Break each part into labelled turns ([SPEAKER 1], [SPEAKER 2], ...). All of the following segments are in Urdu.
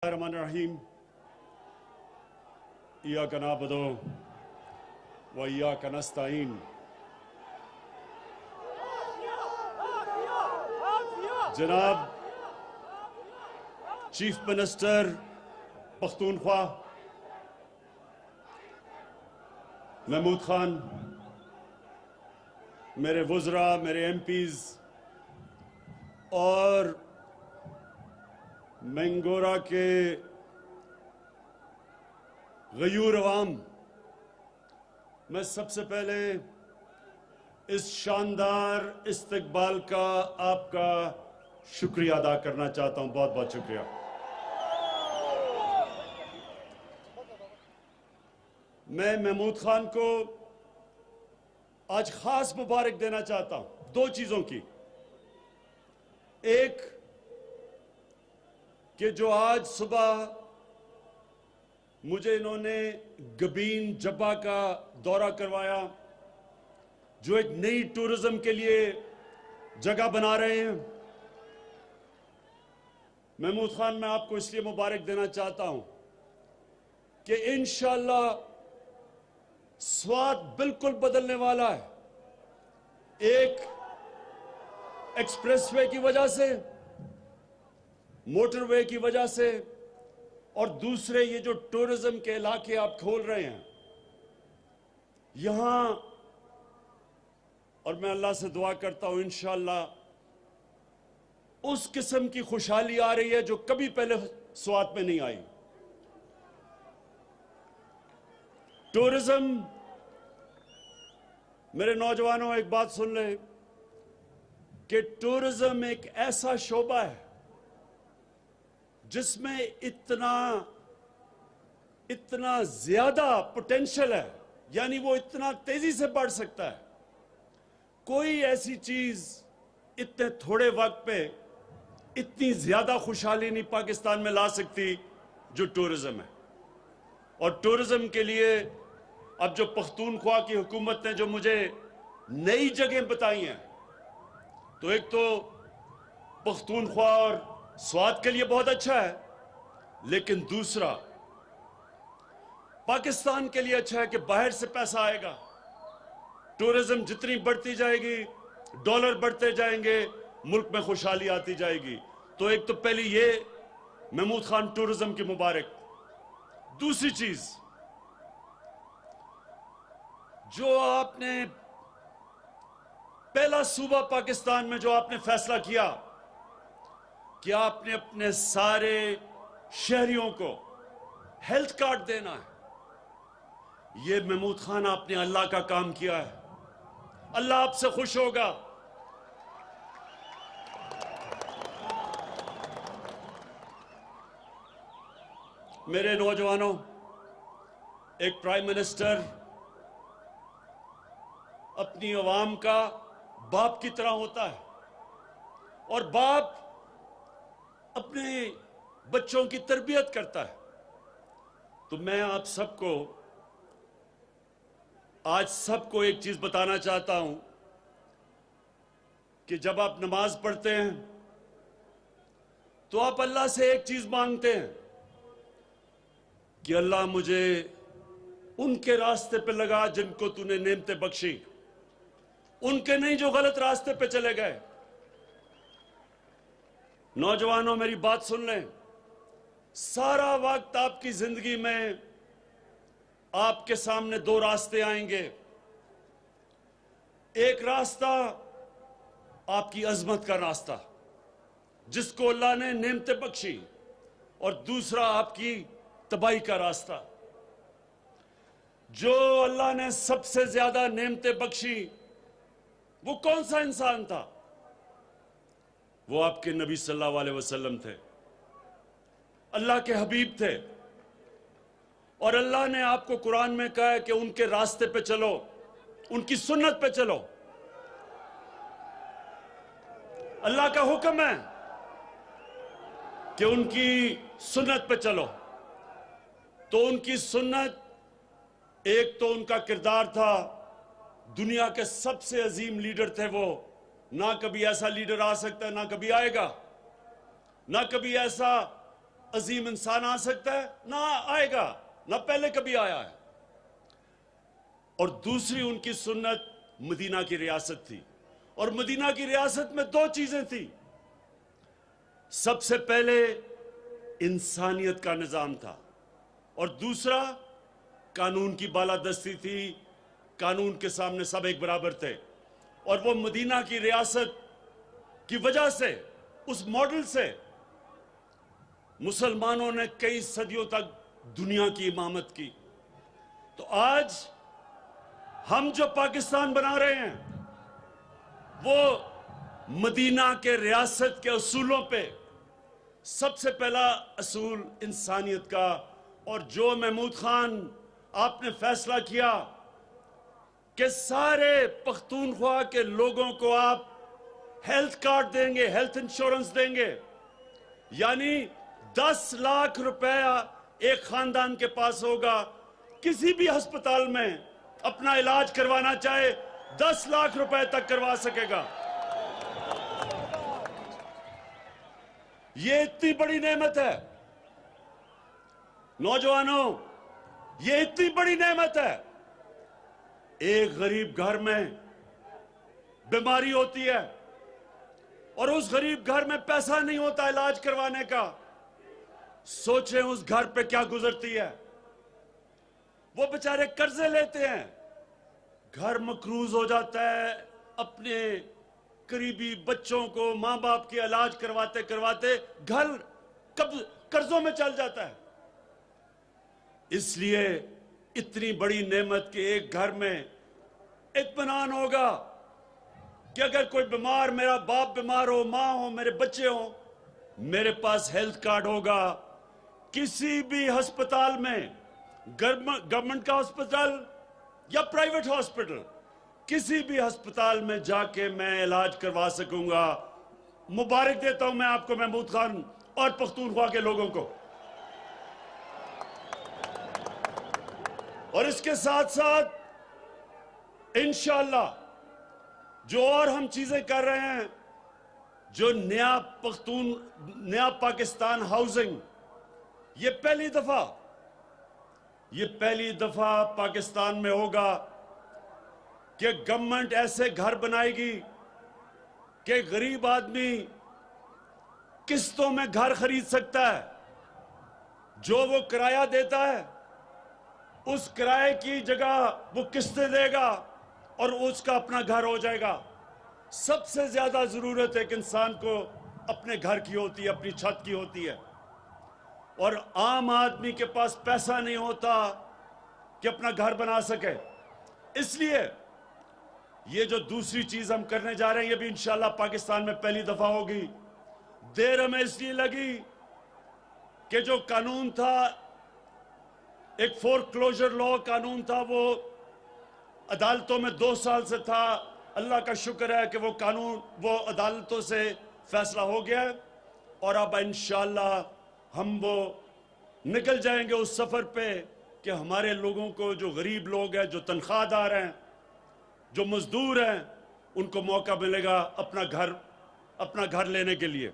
[SPEAKER 1] الرحمن الرحیم ایاک نعبد و ایاک نستعین جناب چیف منسٹر پختونخوا محمود خان، میرے وزراء، میرے ایم پیز اور مینگورہ کے غیور عوام، میں سب سے پہلے اس شاندار استقبال کا آپ کا شکریہ ادا کرنا چاہتا ہوں. بہت بہت شکریہ. میں محمود خان کو آج خاص مبارک دینا چاہتا ہوں دو چیزوں کی. ایک کہ جو آج صبح مجھے انہوں نے گبین جبہ کا دورہ کروایا، جو ایک نئی ٹورزم کے لیے جگہ بنا رہے ہیں. محمود خان، میں آپ کو اس لیے مبارک دینا چاہتا ہوں کہ انشاءاللہ سوات بالکل بدلنے والا ہے. ایک ایکسپریس وے کی وجہ سے، موٹر وے کی وجہ سے، اور دوسرے یہ جو ٹورزم کے علاقے آپ کھول رہے ہیں یہاں، اور میں اللہ سے دعا کرتا ہوں انشاءاللہ اس قسم کی خوشحالی آ رہی ہے جو کبھی پہلے سوات میں نہیں آئی. ٹورزم، میرے نوجوانوں ایک بات سن لیں کہ ٹورزم ایک ایسا شعبہ ہے جس میں اتنا زیادہ پوٹینشل ہے، یعنی وہ اتنا تیزی سے بڑھ سکتا ہے. کوئی ایسی چیز اتنے تھوڑے وقت پہ اتنی زیادہ خوشحالی نہیں پاکستان میں لا سکتی جو ٹورزم ہے. اور ٹورزم کے لیے اب جو پختونخوا کی حکومت نے جو مجھے نئی جگہیں بتائی ہیں، تو ایک تو پختونخوا اور سوات کے لیے بہت اچھا ہے، لیکن دوسرا پاکستان کے لیے اچھا ہے کہ باہر سے پیسہ آئے گا. ٹورزم جتنی بڑھتی جائے گی، ڈالر بڑھتے جائیں گے، ملک میں خوشحالی آتی جائے گی. تو ایک تو پہلی یہ محمود خان ٹورزم کی مبارک. دوسری چیز، جو آپ نے پہلا صوبہ پاکستان میں جو آپ نے فیصلہ کیا کہ آپ نے اپنے سارے شہریوں کو ہیلتھ کارڈ دینا ہے، یہ محمود خان آپ نے اللہ کا کام کیا ہے. اللہ آپ سے خوش ہوگا. میرے نوجوانوں، ایک پرائم منسٹر اپنی عوام کا باپ کی طرح ہوتا ہے، اور باپ اپنے بچوں کی تربیت کرتا ہے. تو میں آپ سب کو آج ایک چیز بتانا چاہتا ہوں کہ جب آپ نماز پڑھتے ہیں تو آپ اللہ سے ایک چیز مانگتے ہیں کہ اللہ مجھے ان کے راستے پہ لگا جن کو تو نے نعمتیں بخشی، ان کے نہیں جو غلط راستے پہ چلے گئے. نوجوانوں، میری بات سن لیں. سارا وقت آپ کی زندگی میں آپ کے سامنے دو راستے آئیں گے. ایک راستہ آپ کی عظمت کا راستہ جس کو اللہ نے نعمتیں بخشی، اور دوسرا آپ کی تباہی کا راستہ. جو اللہ نے سب سے زیادہ نعمتیں بخشی وہ کون سا انسان تھا؟ وہ آپ کے نبی صلی اللہ علیہ وسلم تھے، اللہ کے حبیب تھے. اور اللہ نے آپ کو قرآن میں کہا ہے کہ ان کے راستے پہ چلو، ان کی سنت پہ چلو. اللہ کا حکم ہے کہ ان کی سنت پہ چلو. تو ان کی سنت، ایک تو ان کا کردار تھا، دنیا کے سب سے عظیم لیڈر تھے وہ. نہ کبھی ایسا لیڈر آ سکتا ہے، نہ کبھی آئے گا، نہ کبھی ایسا عظیم انسان آ سکتا ہے؟ نہ آئے گا، نہ پہلے کبھی آیا ہے۔ اور دوسری ان کی سنت مدینہ کی ریاست تھی، اور مدینہ کی ریاست میں دو چیزیں تھیں۔ سب سے پہلے انسانیت کا نظام تھا، اور دوسرا قانون کی بالادستی تھی، قانون کے سامنے سب ایک برابر تھے۔ اور وہ مدینہ کی ریاست کی وجہ سے، اس ماڈل سے مسلمانوں نے کئی صدیوں تک دنیا کی امامت کی۔ تو آج ہم جو پاکستان بنا رہے ہیں وہ مدینہ کے ریاست کے اصولوں پہ، سب سے پہلا اصول انسانیت کا، اور جو محمود خان آپ نے فیصلہ کیا کہ سارے پختونخوا کے لوگوں کو آپ ہیلتھ کارڈ دیں گے، ہیلتھ انشورنس دیں گے، یعنی 10 لاکھ روپیہ ایک خاندان کے پاس ہوگا، کسی بھی ہسپتال میں اپنا علاج کروانا چاہے 10 لاکھ روپے تک کروا سکے گا۔ یہ اتنی بڑی نعمت ہے نوجوانوں، یہ اتنی بڑی نعمت ہے۔ ایک غریب گھر میں بیماری ہوتی ہے اور اس غریب گھر میں پیسہ نہیں ہوتا علاج کروانے کا، سوچیں اس گھر پہ کیا گزرتی ہے۔ وہ بیچارے قرضے لیتے ہیں، گھر مقروض ہو جاتا ہے، اپنے قریبی بچوں کو ماں باپ کے علاج کرواتے کرواتے گھر قرضوں میں چل جاتا ہے۔ اس لیے اتنی بڑی نعمت کہ ایک گھر میں اطمینان ہوگا کہ اگر کوئی بیمار، میرا باپ بیمار ہو، ماں ہو، میرے بچے ہوں، میرے پاس ہیلتھ کارڈ ہوگا۔ کسی بھی ہسپتال میں، گورنمنٹ کا ہسپتال یا پرائیویٹ ہسپتال، کسی بھی ہسپتال میں جا کے میں علاج کروا سکوں گا۔ مبارک دیتا ہوں میں آپ کو، محمود خان اور پختونخوا کے لوگوں کو۔ اور اس کے ساتھ ساتھ انشاءاللہ جو اور ہم چیزیں کر رہے ہیں، جو نیا پاکستان ہاؤسنگ، یہ پہلی دفعہ پاکستان میں ہوگا کہ گورنمنٹ ایسے گھر بنائے گی کہ غریب آدمی قسطوں میں گھر خرید سکتا ہے۔ جو وہ کرایہ دیتا ہے اس کرائے کی جگہ وہ قسطیں دے گا اور اس کا اپنا گھر ہو جائے گا۔ سب سے زیادہ ضرورت ایک انسان کو اپنے گھر کی ہوتی ہے، اپنی چھت کی ہوتی ہے، اور عام آدمی کے پاس پیسہ نہیں ہوتا کہ اپنا گھر بنا سکے۔ اس لیے یہ جو دوسری چیز ہم کرنے جا رہے ہیں، یہ بھی انشاءاللہ پاکستان میں پہلی دفعہ ہوگی۔ دیر ہمیں اس لیے لگی کہ جو قانون تھا، ایک فور کلوجر لا قانون تھا، وہ عدالتوں میں 2 سال سے تھا۔ اللہ کا شکر ہے کہ وہ قانون، وہ عدالتوں سے فیصلہ ہو گیا ہے، اور اب انشاءاللہ ہم وہ نکل جائیں گے اس سفر پہ کہ ہمارے لوگوں کو، جو غریب لوگ ہیں، جو تنخواہ دار ہیں، جو مزدور ہیں، ان کو موقع ملے گا اپنا گھر لینے کے لیے۔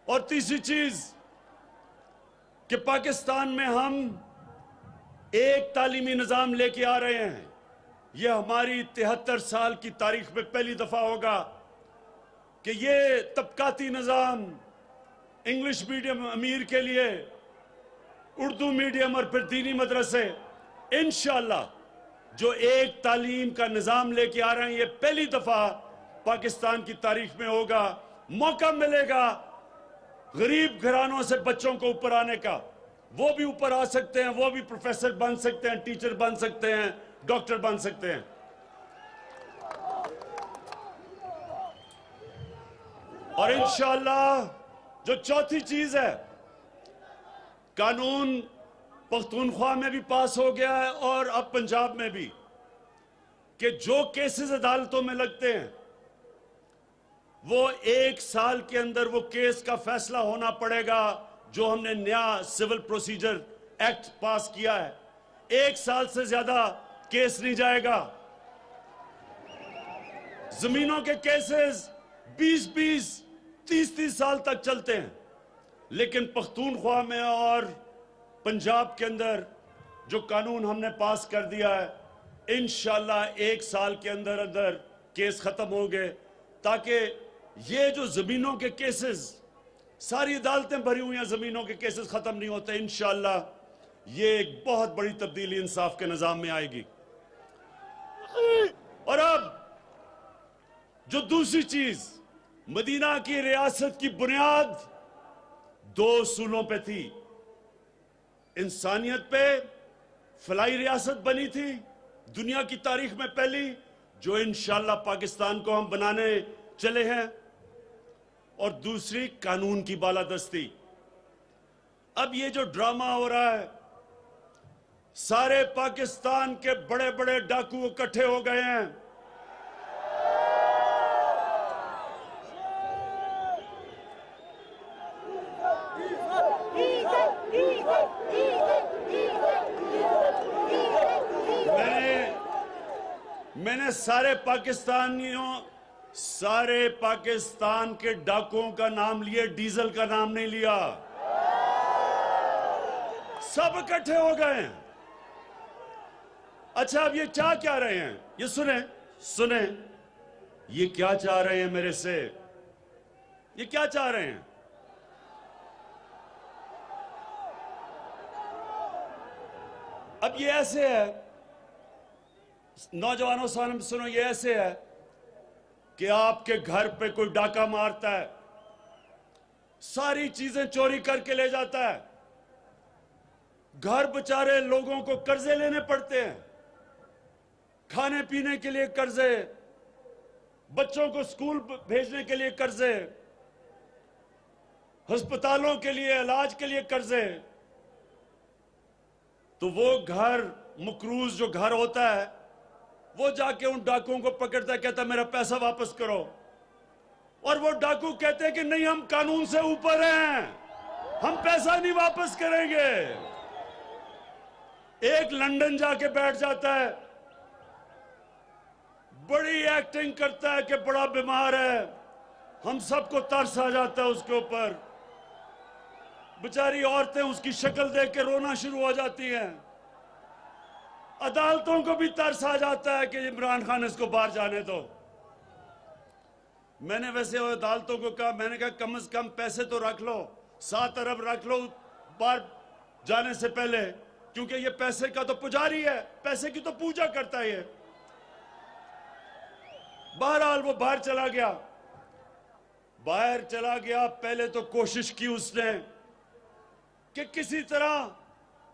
[SPEAKER 1] اور تیسری چیز کہ پاکستان میں ہم ایک تعلیمی نظام لے کے آ رہے ہیں۔ یہ ہماری 73 سال کی تاریخ میں پہلی دفعہ ہوگا کہ یہ طبقاتی نظام، انگلش میڈیم امیر کے لیے، اردو میڈیم اور پھر دینی مدرسے، انشاءاللہ جو ایک تعلیم کا نظام لے کے آ رہے ہیں، یہ پہلی دفعہ پاکستان کی تاریخ میں ہوگا۔ موقع ملے گا غریب گھرانوں سے بچوں کو اوپر آنے کا، وہ بھی اوپر آ سکتے ہیں، وہ بھی پروفیسر بن سکتے ہیں، ٹیچر بن سکتے ہیں، ڈاکٹر بن سکتے ہیں۔ اور انشاءاللہ جو چوتھی چیز ہے، قانون پختونخوا میں بھی پاس ہو گیا ہے اور اب پنجاب میں بھی، کہ جو کیسز عدالتوں میں لگتے ہیں وہ 1 سال کے اندر وہ کیس کا فیصلہ ہونا پڑے گا۔ جو ہم نے نیا سول پروسیجر ایکٹ پاس کیا ہے، 1 سال سے زیادہ کیس نہیں جائے گا۔ زمینوں کے کیسز 20-20 30-30 سال تک چلتے ہیں، لیکن پختونخوا میں اور پنجاب کے اندر جو قانون ہم نے پاس کر دیا ہے، انشاءاللہ 1 سال کے اندر اندر کیس ختم ہوں گے، تاکہ یہ جو زمینوں کے کیسز، ساری عدالتیں بھری ہوئی ہیں، زمینوں کے کیسز ختم نہیں ہوتے، انشاءاللہ یہ ایک بہت بڑی تبدیلی انصاف کے نظام میں آئے گی۔ اور اب جو دوسری چیز، مدینہ کی ریاست کی بنیاد 2 اصولوں پہ تھی، انسانیت پہ فلاحی ریاست بنی تھی، دنیا کی تاریخ میں پہلی، جو انشاءاللہ پاکستان کو ہم بنانے چلے ہیں، اور دوسری قانون کی بالادستی۔ اب یہ جو ڈرامہ ہو رہا ہے، سارے پاکستان کے بڑے بڑے ڈاکو اکٹھے ہو گئے ہیں، میں نے سارے پاکستان کے ڈاکوؤں کا نام لیے، ڈیزل کا نام نہیں لیا، سب اکٹھے ہو گئے ہیں۔ اچھا، اب یہ چاہ کیا رہے ہیں؟ یہ سنیں، یہ کیا چاہ رہے ہیں میرے سے؟ یہ کیا چاہ رہے ہیں؟ اب یہ ایسے ہے، نوجوانوں سنو، یہ ایسے ہے کہ آپ کے گھر پہ کوئی ڈاکہ مارتا ہے، ساری چیزیں چوری کر کے لے جاتا ہے، گھر بچارے لوگوں کو قرضے لینے پڑتے ہیں، کھانے پینے کے لیے قرضے، بچوں کو سکول بھیجنے کے لیے قرضے، ہسپتالوں کے لیے علاج کے لیے قرضے، تو وہ گھر مقروض جو گھر ہوتا ہے، وہ جا کے ان ڈاکوؤں کو پکڑتا ہے، کہتا ہے میرا پیسہ واپس کرو، اور وہ ڈاکو کہتے ہیں کہ نہیں، ہم قانون سے اوپر ہیں، ہم پیسہ نہیں واپس کریں گے۔ ایک لندن جا کے بیٹھ جاتا ہے، بڑی ایکٹنگ کرتا ہے کہ بڑا بیمار ہے، ہم سب کو ترس آ جاتا ہے اس کے اوپر، بیچاری عورتیں اس کی شکل دیکھ کے رونا شروع ہو جاتی ہیں، عدالتوں کو بھی ترس آ جاتا ہے کہ عمران خان اس کو باہر جانے دو۔ میں نے ویسے عدالتوں کو کہا، میں نے کہا کم از کم پیسے تو رکھ لو، 7 ارب رکھ لو باہر جانے سے پہلے، کیونکہ یہ پیسے کا تو پجاری ہے، پیسے کی تو پوجا کرتا ہے یہ۔ بہرحال وہ باہر چلا گیا، پہلے تو کوشش کی اس نے کہ کسی طرح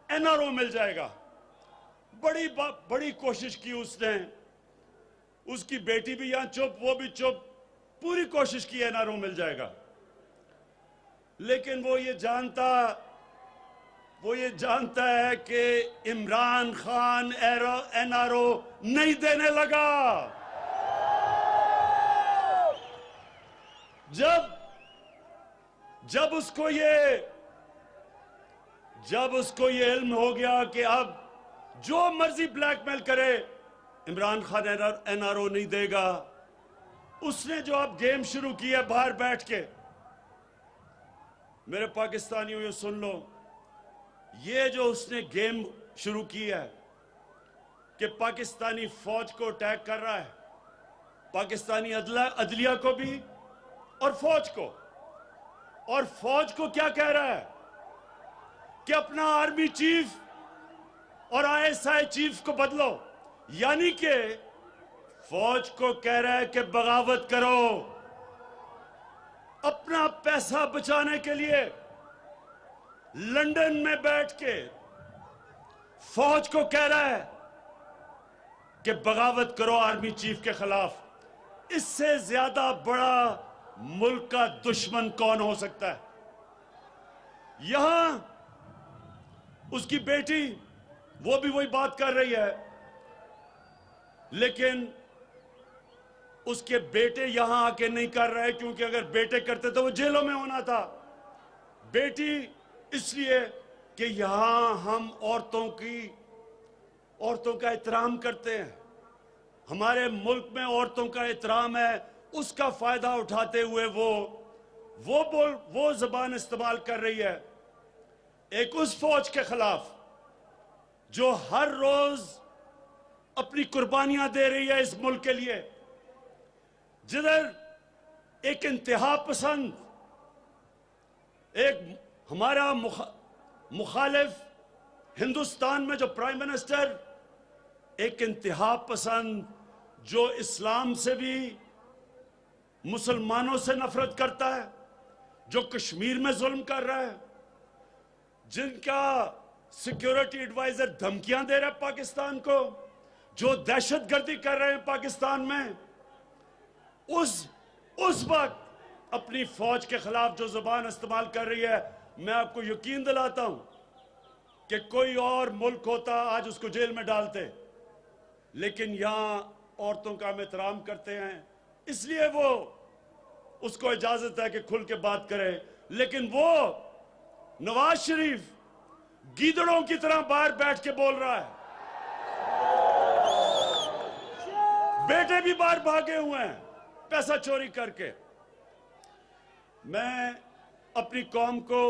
[SPEAKER 1] این آر او مل جائے گا، بڑی کوشش کی اس نے، اس کی بیٹی بھی یہاں چپ، وہ بھی چپ، پوری کوشش کی این آر او مل جائے گا، لیکن وہ یہ جانتا ہے کہ Imran Khan N R O نہیں دینے لگا۔ جب اس کو یہ علم ہو گیا کہ اب جو مرضی بلیک میل کرے Imran Khan N R O نہیں دے گا، اس نے جو اب گیم شروع کی ہے باہر بیٹھ کے، میرے پاکستانیوں یہ سن لو، یہ جو اس نے گیم شروع کی ہے کہ پاکستانی فوج کو اٹیک کر رہا ہے، پاکستانی عدلیہ کو بھی اور فوج کو کیا کہہ رہا ہے کہ اپنا آرمی چیف اور ISI چیف کو بدلو، یعنی کہ فوج کو کہہ رہا ہے کہ بغاوت کرو، اپنا پیسہ بچانے کے لیے لندن میں بیٹھ کے فوج کو کہہ رہا ہے کہ بغاوت کرو آرمی چیف کے خلاف۔ اس سے زیادہ بڑا ملک کا دشمن کون ہو سکتا ہے؟ یہاں اس کی بیٹی، وہ بھی وہی بات کر رہی ہے، لیکن اس کے بیٹے یہاں آ کے نہیں کر رہے، کیونکہ اگر بیٹے کرتے تو وہ جیلوں میں ہونا تھا۔ بیٹی اس لیے کہ یہاں ہم عورتوں کا احترام کرتے ہیں، ہمارے ملک میں عورتوں کا احترام ہے، اس کا فائدہ اٹھاتے ہوئے وہ وہ زبان استعمال کر رہی ہے ایک اس فوج کے خلاف جو ہر روز اپنی قربانیاں دے رہی ہے اس ملک کے لیے، جدھر ایک انتہا پسند، ایک ہمارا مخالف ہندوستان میں جو پرائم منسٹر، ایک انتہا پسند جو اسلام سے بھی مسلمانوں سے نفرت کرتا ہے، جو کشمیر میں ظلم کر رہا ہے، جن کا سیکیورٹی ایڈوائزر دھمکیاں دے رہا ہے پاکستان کو، جو دہشت گردی کر رہے ہیں پاکستان میں، اس وقت اپنی فوج کے خلاف جو زبان استعمال کر رہی ہے، میں آپ کو یقین دلاتا ہوں کہ کوئی اور ملک ہوتا آج اس کو جیل میں ڈالتے، لیکن یہاں عورتوں کا ہم احترام کرتے ہیں، اس لیے وہ اس کو اجازت ہے کہ کھل کے بات کرے، لیکن وہ نواز شریف گیدڑوں کی طرح باہر بیٹھ کے بول رہا ہے، بیٹے بھی باہر بھاگے ہوئے ہیں پیسہ چوری کر کے۔ میں اپنی قوم کو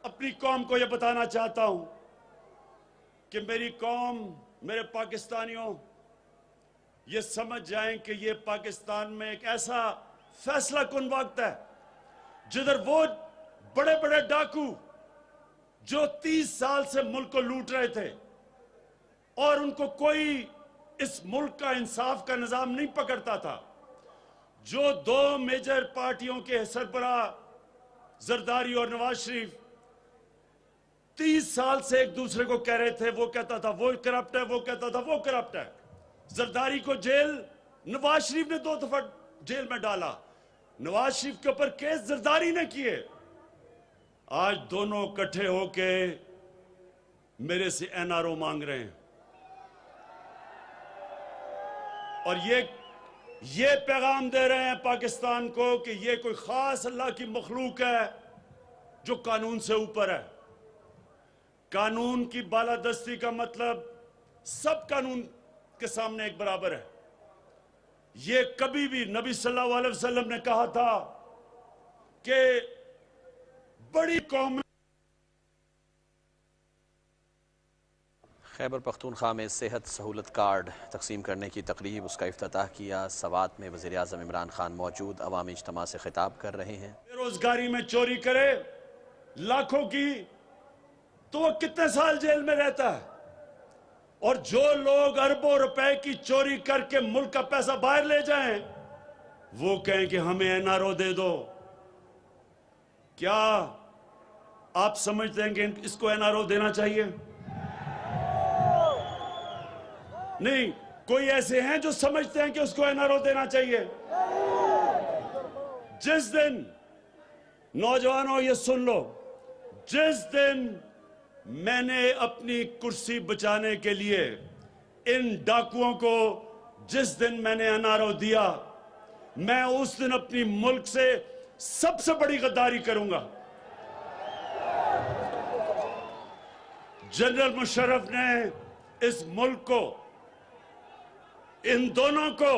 [SPEAKER 1] اپنی قوم کو یہ بتانا چاہتا ہوں کہ میری قوم، میرے پاکستانیوں، یہ سمجھ جائیں کہ یہ پاکستان میں ایک ایسا فیصلہ کن وقت ہے جدھر وہ بڑے بڑے ڈاکو جو 30 سال سے ملک کو لوٹ رہے تھے اور ان کو کوئی اس ملک کا انصاف کا نظام نہیں پکڑتا تھا، جو دو میجر پارٹیوں کے سربراہ زرداری اور نواز شریف 30 سال سے ایک دوسرے کو کہہ رہے تھے، وہ کہتا تھا وہ کرپٹ ہے، وہ کہتا تھا وہ کرپٹ ہے، زرداری کو جیل نواز شریف نے 2 دفعہ جیل میں ڈالا، نواز شریف کے اوپر کیس زرداری نے کیے، آج دونوں اکٹھے ہو کے میرے سے NRO مانگ رہے ہیں، اور یہ پیغام دے رہے ہیں پاکستان کو کہ یہ کوئی خاص اللہ کی مخلوق ہے جو قانون سے اوپر ہے۔ قانون کی بالادستی کا مطلب سب قانون کے سامنے ایک برابر ہے۔ یہ کبھی بھی نبی صلی اللہ علیہ وسلم نے کہا تھا کہ بڑی قوم۔
[SPEAKER 2] خیبر پختونخوا میں صحت سہولت کارڈ تقسیم کرنے کی تقریب، اس کا افتتاح کیا۔ سوات میں وزیراعظم عمران خان موجود، عوامی اجتماع سے خطاب کر رہے ہیں۔
[SPEAKER 1] بے روزگاری میں چوری کرے لاکھوں کی تو وہ کتنے سال جیل میں رہتا ہے، اور جو لوگ اربوں روپے کی چوری کر کے ملک کا پیسہ باہر لے جائیں وہ کہیں کہ ہمیں NRO دے دو۔ کیا آپ سمجھتے ہیں کہ اس کو NRO دینا چاہیے؟ نہیں، کوئی ایسے ہیں جو سمجھتے ہیں کہ اس کو NRO دینا چاہیے؟ جس دن، نوجوانوں یہ سن لو، جس دن میں نے اپنی کرسی بچانے کے لیے ان ڈاکوؤں کو جس دن میں نے NRO دیا، میں اس دن اپنی ملک سے سب سے بڑی غداری کروں گا۔ جنرل مشرف نے اس ملک کو، ان دونوں کو،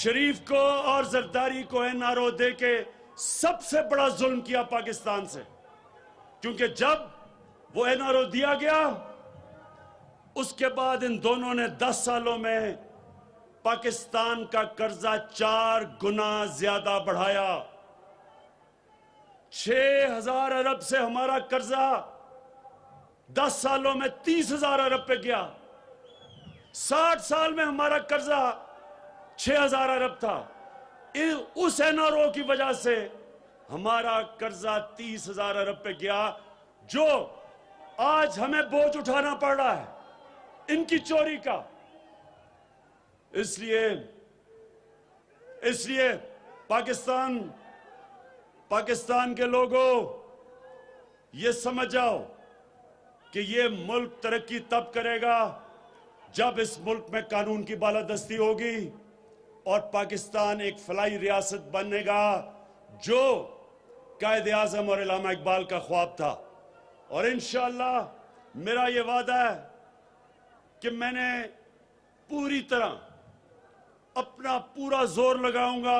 [SPEAKER 1] شریف کو اور زرداری کو NRO دے کے سب سے بڑا ظلم کیا پاکستان سے، کیونکہ جب وہ NRO دیا گیا اس کے بعد ان دونوں نے 10 سالوں میں پاکستان کا قرضہ 4 گنا زیادہ بڑھایا۔ 6,000 ارب سے ہمارا قرضہ 10 سالوں میں 30,000 ارب پہ گیا۔ 60 سال میں ہمارا قرضہ 6,000 ارب تھا، اس NRO کی وجہ سے ہمارا قرضہ 30,000 ارب پہ گیا، جو آج ہمیں بوجھ اٹھانا پڑ رہا ہے ان کی چوری کا۔ اس لیے پاکستان کے لوگوں، یہ سمجھ جاؤ کہ یہ ملک ترقی تب کرے گا جب اس ملک میں قانون کی بالادستی ہوگی اور پاکستان ایک فلاحی ریاست بنے گا، جو قائد اعظم اور علامہ اقبال کا خواب تھا۔ اور انشاءاللہ میرا یہ وعدہ ہے کہ میں نے پوری طرح اپنا پورا زور لگاؤں گا